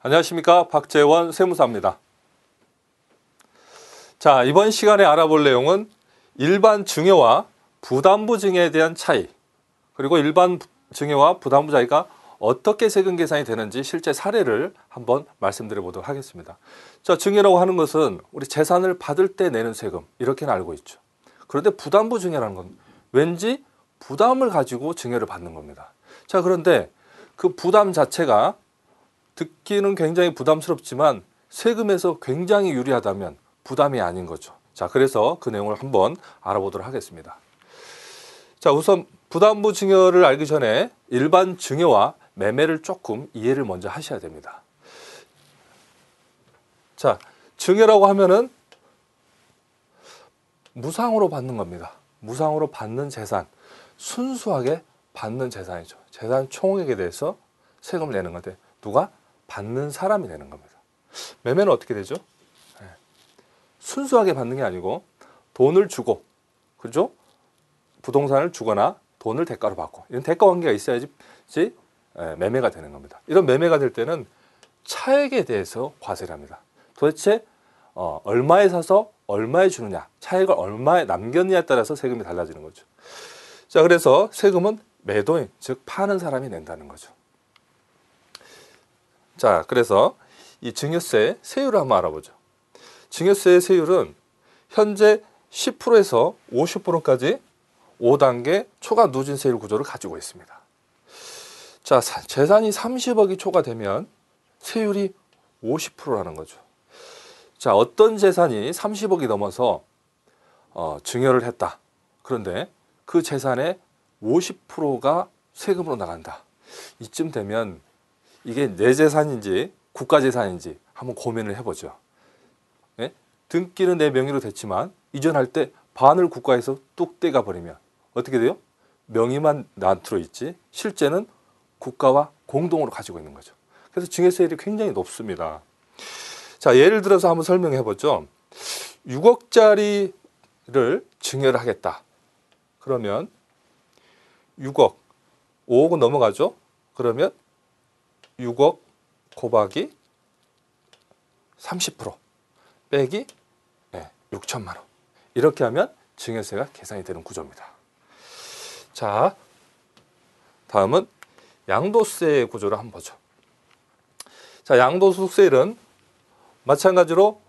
안녕하십니까, 박재원 세무사입니다. 자, 이번 시간에 알아볼 내용은 일반 증여와 부담부 증여에 대한 차이, 그리고 일반 증여와 부담부 차이가 어떻게 세금 계산이 되는지 실제 사례를 한번 말씀드려 보도록 하겠습니다. 자, 증여라고 하는 것은 우리 재산을 받을 때 내는 세금, 이렇게는 알고 있죠. 그런데 부담부 증여라는 건 왠지 부담을 가지고 증여를 받는 겁니다. 자, 그런데 그 부담 자체가 듣기는 굉장히 부담스럽지만 세금에서 굉장히 유리하다면 부담이 아닌 거죠. 자, 그래서 그 내용을 한번 알아보도록 하겠습니다. 자, 우선 부담부 증여를 알기 전에 일반 증여와 매매를 조금 이해를 먼저 하셔야 됩니다. 자, 증여라고 하면은 무상으로 받는 겁니다. 무상으로 받는 재산, 순수하게 받는 재산이죠. 재산 총액에 대해서 세금을 내는 건데 누가? 받는 사람이 내는 겁니다. 매매는 어떻게 되죠? 순수하게 받는 게 아니고 돈을 주고, 그죠? 부동산을 주거나 돈을 대가로 받고, 이런 대가 관계가 있어야지 매매가 되는 겁니다. 이런 매매가 될 때는 차액에 대해서 과세를 합니다. 도대체 얼마에 사서 얼마에 주느냐, 차액을 얼마에 남겼느냐에 따라서 세금이 달라지는 거죠. 자, 그래서 세금은 매도인, 즉 파는 사람이 낸다는 거죠. 자, 그래서 이 증여세 세율을 한번 알아보죠. 증여세의 세율은 현재 10%에서 50%까지 5단계 초과 누진세율 구조를 가지고 있습니다. 자, 재산이 30억이 초과되면 세율이 50%라는 거죠. 자, 어떤 재산이 30억이 넘어서 증여를 했다. 그런데 그 재산의 50%가 세금으로 나간다. 이쯤 되면 이게 내 재산인지 국가 재산인지 한번 고민을 해보죠. 예? 등기는 내 명의로 됐지만 이전할 때 반을 국가에서 뚝 떼가 버리면 어떻게 돼요? 명의만 나한테로 있지 실제는 국가와 공동으로 가지고 있는 거죠. 그래서 증여세율이 굉장히 높습니다. 자, 예를 들어서 한번 설명해 보죠. 6억짜리를 증여를 하겠다. 그러면 6억, 5억은 넘어가죠. 그러면 6억 곱하기 30% 빼기 6천만 원. 이렇게 하면 증여세가 계산이 되는 구조입니다. 자, 다음은 양도세 구조를 한번 보죠. 자, 양도소득세율은 마찬가지로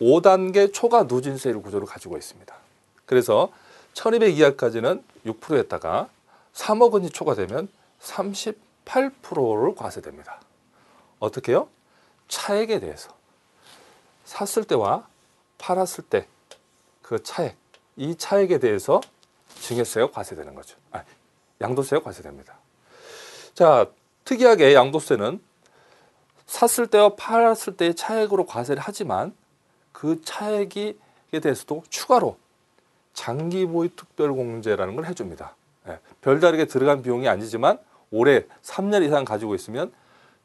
5단계 초과 누진세율 구조를 가지고 있습니다. 그래서 1200 이하까지는 6%였다가 3억 원이 초과되면 38%를 과세됩니다. 어떻게 해요? 차액에 대해서. 샀을 때와 팔았을 때 그 차액, 이 차액에 대해서 증여세가 과세되는 거죠. 양도세가 과세됩니다. 자, 특이하게 양도세는 샀을 때와 팔았을 때의 차액으로 과세를 하지만 그 차액에 대해서도 추가로 장기보유 특별공제라는 걸 해줍니다. 별다르게 들어간 비용이 아니지만 올해 3년 이상 가지고 있으면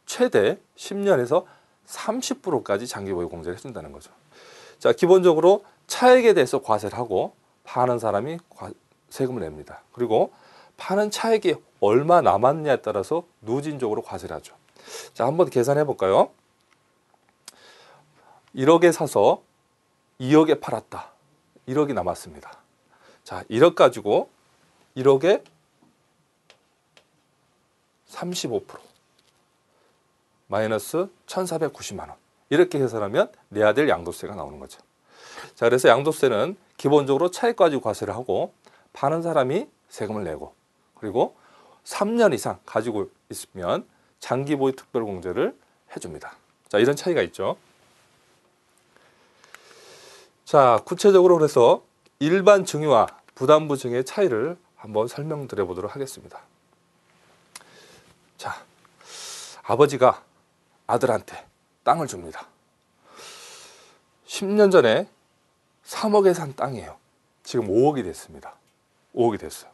최대 10년에서 30%까지 장기보유 공제를 해준다는 거죠. 자, 기본적으로 차액에 대해서 과세를 하고 파는 사람이 세금을 냅니다. 그리고 파는 차액이 얼마 남았냐에 따라서 누진적으로 과세를 하죠. 자, 한번 계산해 볼까요? 1억에 사서 2억에 팔았다. 1억이 남았습니다. 자, 1억 가지고 1억에 35% 마이너스 1,490만 원. 이렇게 계산하면 내야 될 양도세가 나오는 거죠. 자, 그래서 양도세는 기본적으로 차액 가지고 과세를 하고 파는 사람이 세금을 내고, 그리고 3년 이상 가지고 있으면 장기보유 특별공제를 해줍니다. 자, 이런 차이가 있죠. 자, 구체적으로 그래서 일반 증여와 부담부 증여의 차이를 한번 설명드려 보도록 하겠습니다. 자, 아버지가 아들한테 땅을 줍니다. 10년 전에 3억에 산 땅이에요. 지금 5억이 됐습니다. 5억이 됐어요.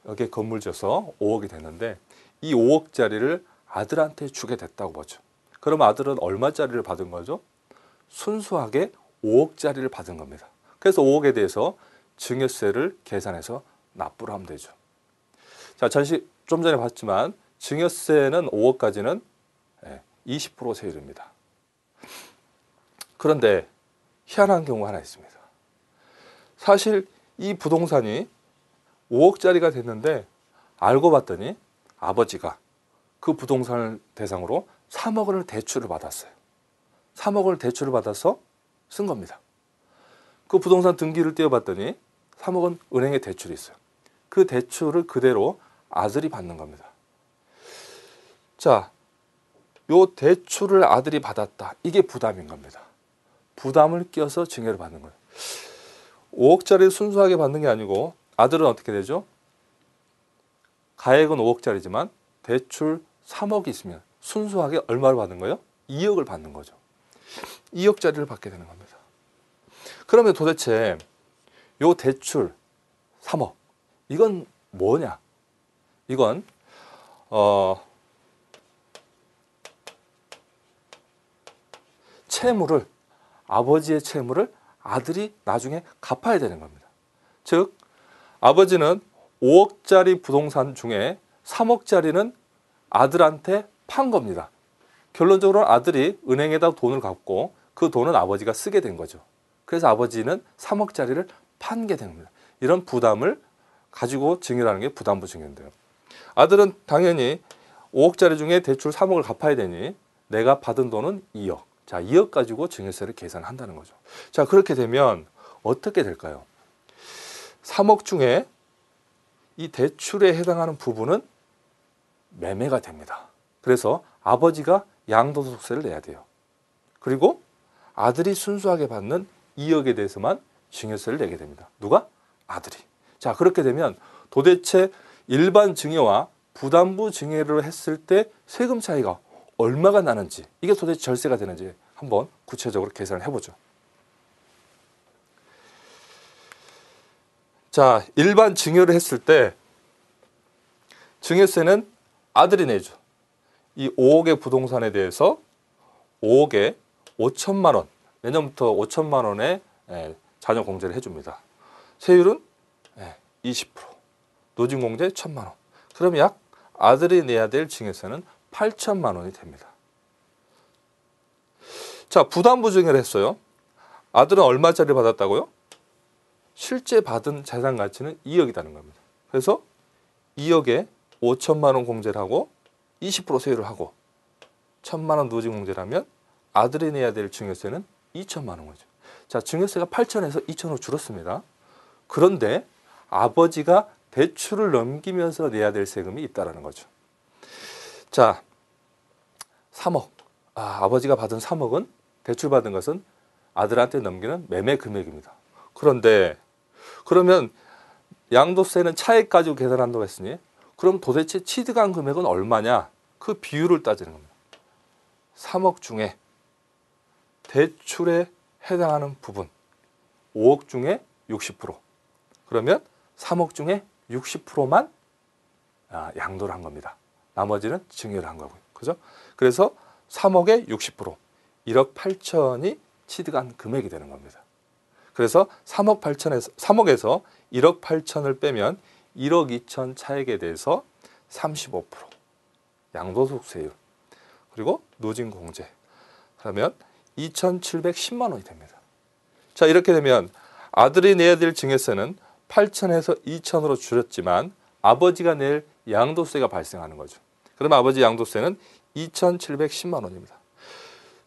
여기에 건물 지어서 5억이 됐는데 이 5억짜리를 아들한테 주게 됐다고 보죠. 그럼 아들은 얼마짜리를 받은 거죠? 순수하게 5억짜리를 받은 겁니다. 그래서 5억에 대해서 증여세를 계산해서 납부를 하면 되죠. 자, 좀 전에 봤지만 증여세는 5억까지는 20% 세율입니다. 그런데 희한한 경우가 하나 있습니다. 사실 이 부동산이 5억짜리가 됐는데 알고 봤더니 아버지가 그 부동산을 대상으로 3억 원을 대출을 받았어요. 3억 원을 대출을 받아서 쓴 겁니다. 그 부동산 등기를 떼어봤더니 3억 원 은행에 대출이 있어요. 그 대출을 그대로 아들이 받는 겁니다. 자, 요 대출을 아들이 받았다. 이게 부담인 겁니다. 부담을 껴서 증여를 받는 거예요. 5억짜리를 순수하게 받는 게 아니고 아들은 어떻게 되죠? 가액은 5억짜리지만 대출 3억이 있으면 순수하게 얼마를 받는 거예요? 2억을 받는 거죠. 2억짜리를 받게 되는 겁니다. 그러면 도대체 요 대출 3억 이건 뭐냐? 이건 채무를 아버지의 채무를 아들이 나중에 갚아야 되는 겁니다. 즉 아버지는 5억짜리 부동산 중에 3억짜리는 아들한테 판 겁니다. 결론적으로 아들이 은행에다 돈을 갚고 그 돈은 아버지가 쓰게 된 거죠. 그래서 아버지는 3억짜리를 판 게 됩니다. 이런 부담을 가지고 증여라는 게 부담부 증여인데요. 아들은 당연히 5억짜리 중에 대출 3억을 갚아야 되니 내가 받은 돈은 2억. 자, 2억 가지고 증여세를 계산한다는 거죠. 자, 그렇게 되면 어떻게 될까요? 3억 중에 이 대출에 해당하는 부분은 매매가 됩니다. 그래서 아버지가 양도소득세를 내야 돼요. 그리고 아들이 순수하게 받는 2억에 대해서만 증여세를 내게 됩니다. 누가? 아들이. 자, 그렇게 되면 도대체 일반 증여와 부담부 증여를 했을 때 세금 차이가 얼마가 나는지, 이게 도대체 절세가 되는지 한번 구체적으로 계산을 해보죠. 자, 일반 증여를 했을 때 증여세는 아들이 내죠. 이 5억의 부동산에 대해서 5억에 5천만 원, 내년부터 5천만 원의 자녀 공제를 해줍니다. 세율은 20%, 노진 공제 1천만 원. 그럼 약 아들이 내야 될 증여세는 8천만 원이 됩니다. 자, 부담부 증여를 했어요. 아들은 얼마짜리 받았다고요? 실제 받은 재산 가치는 2억이라는 겁니다. 그래서 2억에 5천만 원 공제를 하고 20% 세율을 하고 1천만 원 노진 공제를 하면 아들이 내야 될 증여세는 2천만 원 거죠. 자, 증여세가 8천에서 2천으로 줄었습니다. 그런데 아버지가 대출을 넘기면서 내야 될 세금이 있다는 거죠. 자, 3억. 아버지가 받은 3억은 대출받은 것은 아들한테 넘기는 매매 금액입니다. 그런데 그러면 양도세는 차액 가지고 계산한다고 했으니 그럼 도대체 취득한 금액은 얼마냐? 그 비율을 따지는 겁니다. 3억 중에 대출에 해당하는 부분 5억 중에 60%. 그러면 3억 중에 60%만 양도를 한 겁니다. 나머지는 증여를 한 거고요. 그죠? 그래서 3억에 60%, 1억 8천이 취득한 금액이 되는 겁니다. 그래서 3억에서 1억 8천을 빼면 1억 2천 차액에 대해서 35% 양도소득세율 그리고 노진 공제 그러면 2,710만 원이 됩니다. 자, 이렇게 되면 아들이 내야 될 증여세는 8천에서 2천으로 줄였지만 아버지가 낼 양도세가 발생하는 거죠. 그러면 아버지 양도세는 2,710만 원입니다.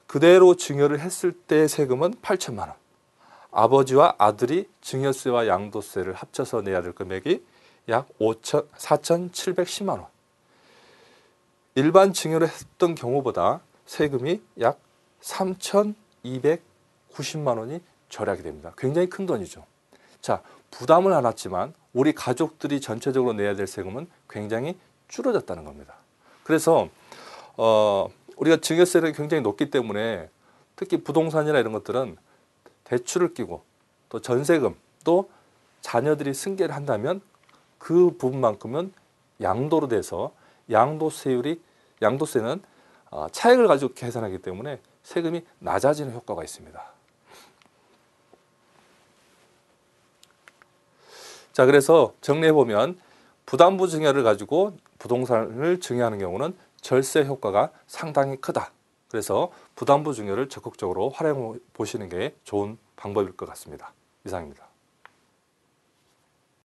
그대로 증여를 했을 때 세금은 8천만 원. 아버지와 아들이 증여세와 양도세를 합쳐서 내야 될 금액이 약 4,710만 원. 일반 증여를 했던 경우보다 세금이 약 3,290만 원이 절약이 됩니다. 굉장히 큰 돈이죠. 자, 부담을 안았지만 우리 가족들이 전체적으로 내야 될 세금은 굉장히 줄어졌다는 겁니다. 그래서 우리가 증여세를 굉장히 높기 때문에 특히 부동산이나 이런 것들은 대출을 끼고 또 전세금 또 자녀들이 승계를 한다면 그 부분만큼은 양도로 돼서 양도세는 차액을 가지고 계산하기 때문에 세금이 낮아지는 효과가 있습니다. 자, 그래서 정리해 보면 부담부 증여를 가지고 부동산을 증여하는 경우는 절세 효과가 상당히 크다. 그래서 부담부 증여를 적극적으로 활용해 보시는 게 좋은 방법일 것 같습니다. 이상입니다.